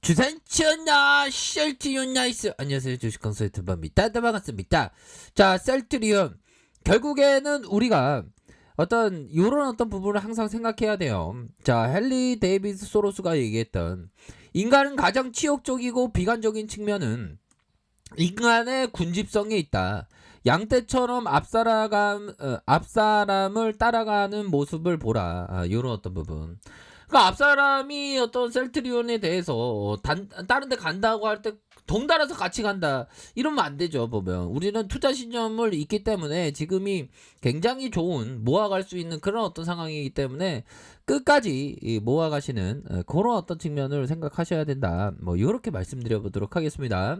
주산치였나 셀트리온 나이스. 안녕하세요, 주식consultant입니다. 반갑습니다. 자, 셀트리온 결국에는 우리가 요런 어떤 부분을 항상 생각해야 돼요. 자, 헨리 데이비스 소로스가 얘기했던 인간은 가장 치욕적이고 비관적인 측면은 인간의 군집성에 있다. 양떼처럼 앞사람을 따라가는 모습을 보라. 요런 어떤 부분. 그러니까 앞사람이 어떤 셀트리온에 대해서 다른 데 간다고 할 때 덩달아서 같이 간다 이러면 안 되죠. 보면 우리는 투자 신념을 있기 때문에 지금이 굉장히 좋은 모아갈 수 있는 그런 어떤 상황이기 때문에 끝까지 모아가시는 그런 어떤 측면을 생각하셔야 된다. 뭐 이렇게 말씀드려 보도록 하겠습니다.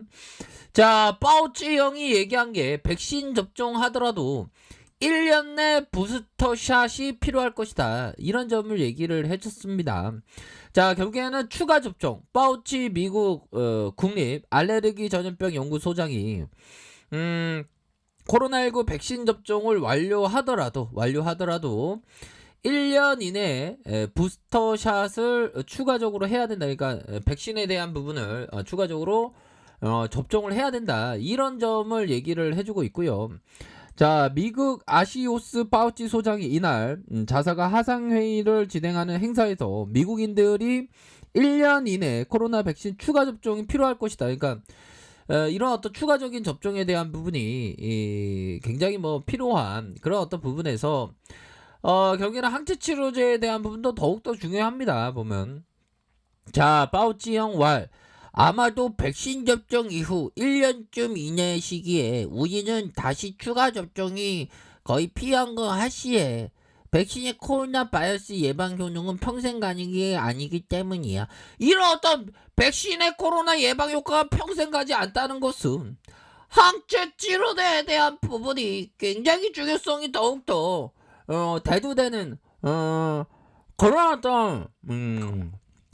자, 파우치 형이 얘기한 게 백신 접종하더라도 1년 내 부스터샷이 필요할 것이다. 이런 점을 얘기를 해줬습니다. 자, 결국에는 추가 접종. 파우치 미국 국립 알레르기 전염병 연구소장이 코로나19 백신 접종을 완료하더라도 1년 이내에 부스터샷을 추가적으로 해야 된다. 그러니까 백신에 대한 부분을 추가적으로 접종을 해야 된다. 이런 점을 얘기를 해주고 있고요. 자, 미국 아시오스 파우치 소장이 이날 자사가 하상회의를 진행하는 행사에서 미국인들이 1년 이내 코로나 백신 추가 접종이 필요할 것이다. 그러니까 이런 어떤 추가적인 접종에 대한 부분이 굉장히 필요한 그런 어떤 부분에서 결국에는 항체 치료제에 대한 부분도 더욱더 중요합니다. 보면 자, 파우치 형 왈 아마도 백신 접종 이후 1년쯤 이내 시기에 우리는 다시 추가 접종이 거의 필요한 거 하시에 백신의 코로나 바이러스 예방 효능은 평생 가는 게 아니기 때문이야. 이런 어떤 백신의 코로나 예방 효과가 평생 가지 않다는 것은 항체 치료제에 대한 부분이 굉장히 중요성이 더욱더 대두되는 그런 어떤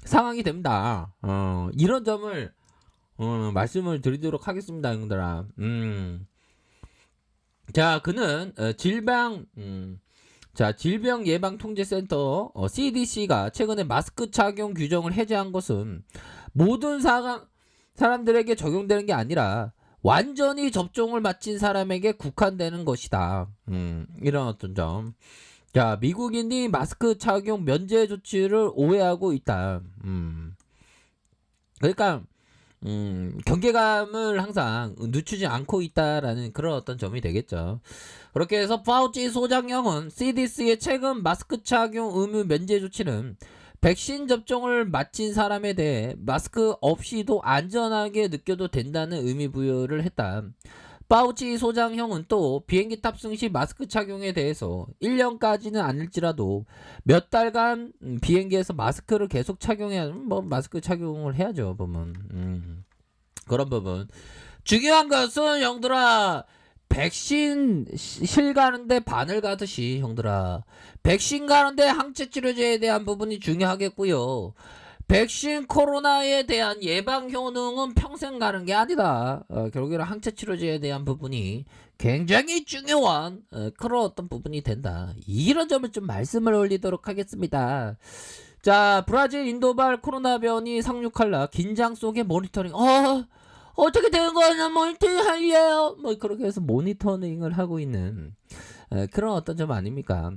상황이 됩니다. 이런 점을 말씀을 드리도록 하겠습니다, 형들아. 자, 그는 질병예방통제센터 CDC가 최근에 마스크 착용 규정을 해제한 것은 모든 사람들에게 적용되는 게 아니라 완전히 접종을 마친 사람에게 국한되는 것이다. 이런 어떤 점. 자, 미국인이 마스크 착용 면제 조치를 오해하고 있다. 그러니까 경계감을 항상 늦추지 않고 있다라는 그런 어떤 점이 되겠죠. 그렇게 해서 파우치 소장형은 CDC의 최근 마스크 착용 의무 면제 조치는 백신 접종을 마친 사람에 대해 마스크 없이도 안전하게 느껴도 된다는 의미 부여를 했다. 파우치 소장형은 또 비행기 탑승 시 마스크 착용에 대해서 1년까지는 아닐지라도 몇 달간 비행기에서 마스크를 계속 착용해야 마스크 착용을 해야죠. 보면 그런 부분. 중요한 것은 형들아, 백신 실 가는데 바늘 가듯이 형들아, 백신 가는데 항체 치료제에 대한 부분이 중요하겠고요. 백신 코로나에 대한 예방 효능은 평생 가는 게 아니다. 결국에는 항체 치료제에 대한 부분이 굉장히 중요한 그런 어떤 부분이 된다. 이런 점을 좀 말씀을 올리도록 하겠습니다. 자, 브라질 인도발 코로나 변이 상륙할라 긴장 속의 모니터링. 어떻게 된 거냐, 모니터링 할래요? 그렇게 해서 모니터링을 하고 있는 그런 어떤 점 아닙니까?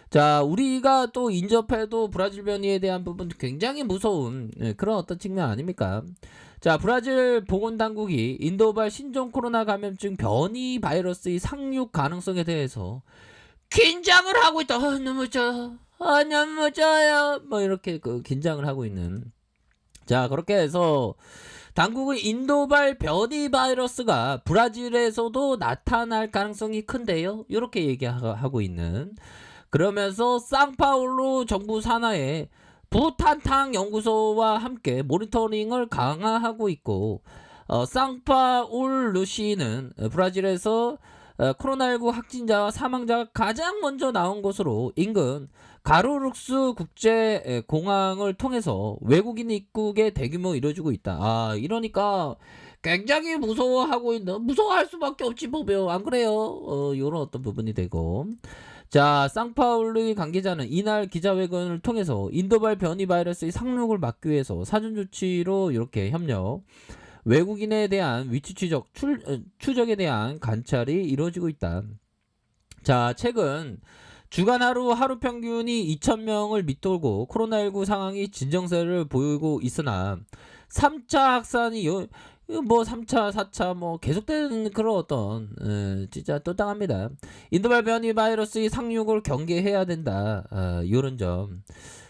자, 우리가 또 인접해도 브라질 변이에 대한 부분 굉장히 무서운 그런 어떤 측면 아닙니까? 자, 브라질 보건당국이 인도발 신종 코로나 감염증 변이 바이러스의 상륙 가능성에 대해서 긴장을 하고 있다. 너무 좋아요. 이렇게 긴장을 하고 있는. 자, 그렇게 해서 당국은 인도발 변이 바이러스가 브라질에서도 나타날 가능성이 큰데요. 이렇게 얘기하고 있는. 그러면서 상파울루 정부 산하의 부탄탕 연구소와 함께 모니터링을 강화하고 있고, 상파울루시는 브라질에서 코로나19 확진자와 사망자가 가장 먼저 나온 곳으로 인근 가루룩스 국제공항을 통해서 외국인 입국에 대규모 이루어지고 있다. 이러니까 굉장히 무서워할 수밖에 없지, 보면 안 그래요? 이런 어떤 부분이 되고. 자, 상파울루의 관계자는 이날 기자회견을 통해서 인도발 변이 바이러스의 상륙을 막기 위해서 사전 조치로 이렇게 협력, 외국인에 대한 위치 추적에 대한 관찰이 이루어지고 있다. 자, 최근 주간 하루 평균이 2,000명을 밑돌고 코로나19 상황이 진정세를 보이고 있으나 3차 확산이 뭐 3차, 4차 뭐 계속되는 그런 어떤 진짜 또 땅합니다. 인도발 변이 바이러스의 상륙을 경계해야 된다. 이런 점.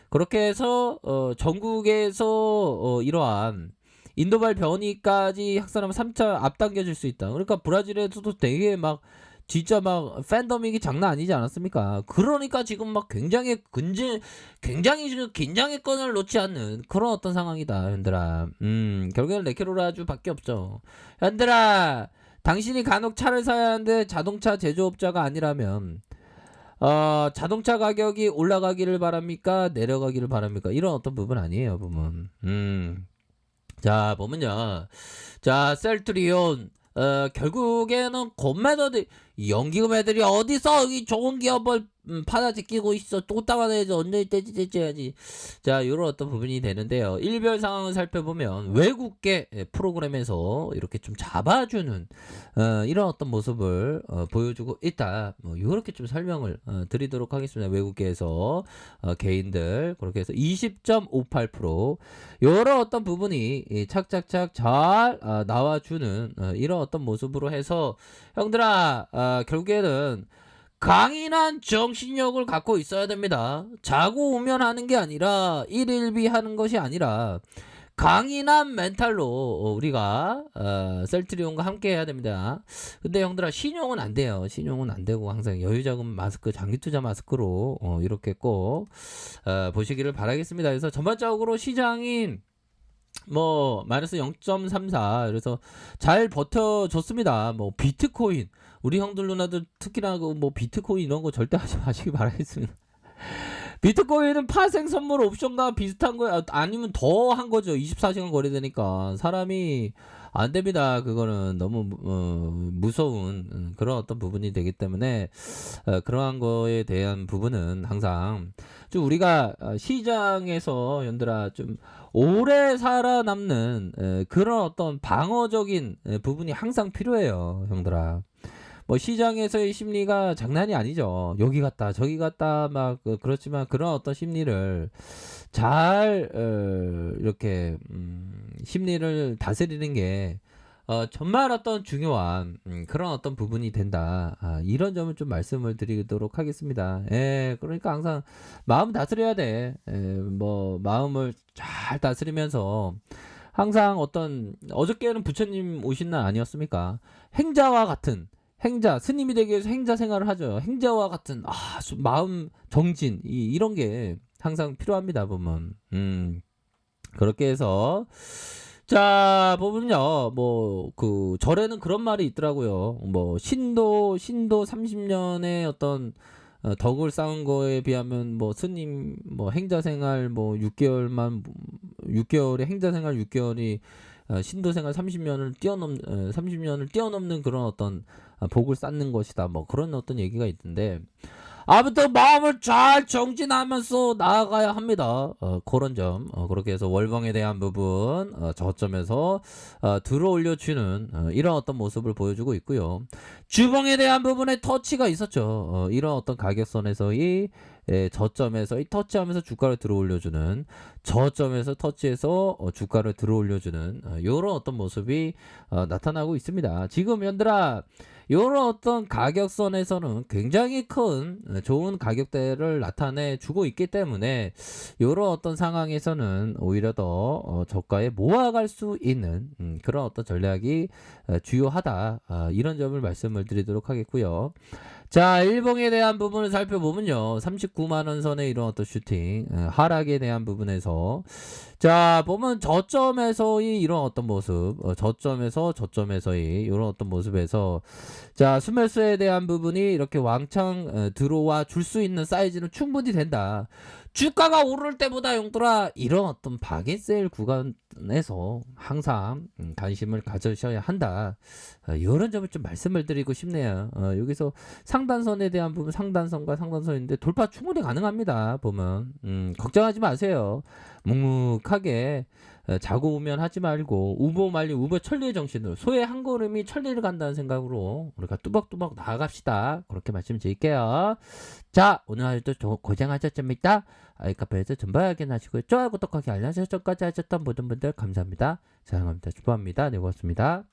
그렇게 해서 전국에서 이러한 인도발 변이까지 확산하면 3차 앞당겨질 수 있다. 그러니까 브라질에서도 되게 막 진짜 막 팬더믹이 장난 아니지 않았습니까? 그러니까 지금 막 굉장히 지금 긴장의 끈을 놓지 않는 그런 어떤 상황이다, 현들아. 결국에는 레케로라주밖에 없죠. 현들아, 당신이 간혹 차를 사야 하는데 자동차 제조업자가 아니라면 자동차 가격이 올라가기를 바랍니까? 내려가기를 바랍니까? 이런 어떤 부분 아니에요, 부분. 자, 보면요. 자, 셀트리온 결국에는 곰매너들 연기금 애들이 어디서 이 좋은 기업을 파다지 끼고 있어. 또 따와내야지. 언제 떼야지. 자, 요런 어떤 부분이 되는데요. 일별 상황을 살펴보면 외국계 프로그램에서 이렇게 좀 잡아주는 이런 어떤 모습을 보여주고 있다. 뭐 요렇게 좀 설명을 드리도록 하겠습니다. 외국계에서 개인들 그렇게 해서 20.58% 요런 어떤 부분이 착착착 잘 나와주는 이런 어떤 모습으로 해서 형들아, 결국에는 강인한 정신력을 갖고 있어야 됩니다. 자고 오면 하는 게 아니라 일일비 하는 것이 아니라 강인한 멘탈로 우리가 셀트리온과 함께 해야 됩니다. 근데 형들아, 신용은 안 돼요. 신용은 안 되고 항상 여유자금 마스크, 장기투자 마스크로 이렇게 꼭 보시기를 바라겠습니다. 그래서 전반적으로 시장이 뭐 마이너스 0.34 그래서 잘 버텨줬습니다. 뭐 비트코인 우리 형들 누나들 특히나 뭐 비트코인 이런 거 절대 하지 마시기 바라겠습니다. 비트코인은 파생 선물 옵션과 비슷한 거 아니면 더 한 거죠. 24시간 거래되니까 사람이 안 됩니다. 그거는 너무 무서운 그런 어떤 부분이 되기 때문에 그러한 거에 대한 부분은 항상 좀 우리가 시장에서 연들아 좀 오래 살아남는 그런 어떤 방어적인 부분이 항상 필요해요, 형들아. 뭐 시장에서의 심리가 장난이 아니죠. 여기 갔다 저기 갔다 막 그렇지만 그런 어떤 심리를 잘 이렇게 심리를 다스리는 게 정말 어떤 중요한 그런 어떤 부분이 된다. 이런 점을 좀 말씀을 드리도록 하겠습니다. 예, 그러니까 항상 마음 다스려야 돼. 뭐 마음을 잘 다스리면서 항상 어떤 어저께는 부처님 오신 날 아니었습니까? 행자와 같은 행자 스님이 되기 위해서 행자 생활을 하죠. 행자와 같은 마음 정진 이런 게 항상 필요합니다. 보면 그렇게 해서 자 보면요 뭐 그 절에는 그런 말이 있더라고요. 뭐 신도 30년의 어떤 덕을 쌓은 거에 비하면 뭐 스님 뭐 행자 생활 뭐 6개월의 행자 생활 6개월이 신도 생활 30년을 뛰어넘는 그런 어떤 복을 쌓는 것이다. 뭐 그런 어떤 얘기가 있던데 아무튼 마음을 잘 정진하면서 나아가야 합니다. 그런 점 그렇게 해서 월봉에 대한 부분 저점에서 들어올려주는 이런 어떤 모습을 보여주고 있고요. 주봉에 대한 부분에 터치가 있었죠. 이런 어떤 가격선에서의 저점에서 터치하면서 주가를 들어올려주는 저점에서 터치해서 주가를 들어올려주는 이런 어떤 모습이 나타나고 있습니다. 지금 현들아 이런 어떤 가격선에서는 굉장히 큰 좋은 가격대를 나타내 주고 있기 때문에 이런 어떤 상황에서는 오히려 더 저가에 모아갈 수 있는 그런 어떤 전략이 주요하다. 이런 점을 말씀을 드리도록 하겠고요. 자, 일봉에 대한 부분을 살펴보면요. 39만원 선의 이런 어떤 슈팅, 하락에 대한 부분에서. 자, 보면 저점에서의 이런 어떤 모습, 저점에서의 이런 어떤 모습에서. 자, 수매수에 대한 부분이 이렇게 왕창 들어와 줄 수 있는 사이즈는 충분히 된다. 주가가 오를 때보다 용들아 이런 어떤 바게셀 구간에서 항상 관심을 가져셔야 한다. 이런 점을 좀 말씀을 드리고 싶네요. 여기서 상단선에 대한 부분 상단선과 상단선인데 돌파 충분히 가능합니다. 보면 걱정하지 마세요. 묵묵하게 자고 오면 하지 말고 우보 말리 우보 천리의 정신으로 소의 한 걸음이 천리를 간다는 생각으로 우리가 뚜벅뚜벅 나아갑시다. 그렇게 말씀드릴게요. 자, 오늘 하루도 고생하셨습니다. 아이카페에서 전부 확인하시고요. 좋아요, 구독하기, 알람 설정까지 하셨던 모든 분들 감사합니다. 사랑합니다. 축복합니다. 네, 고맙습니다.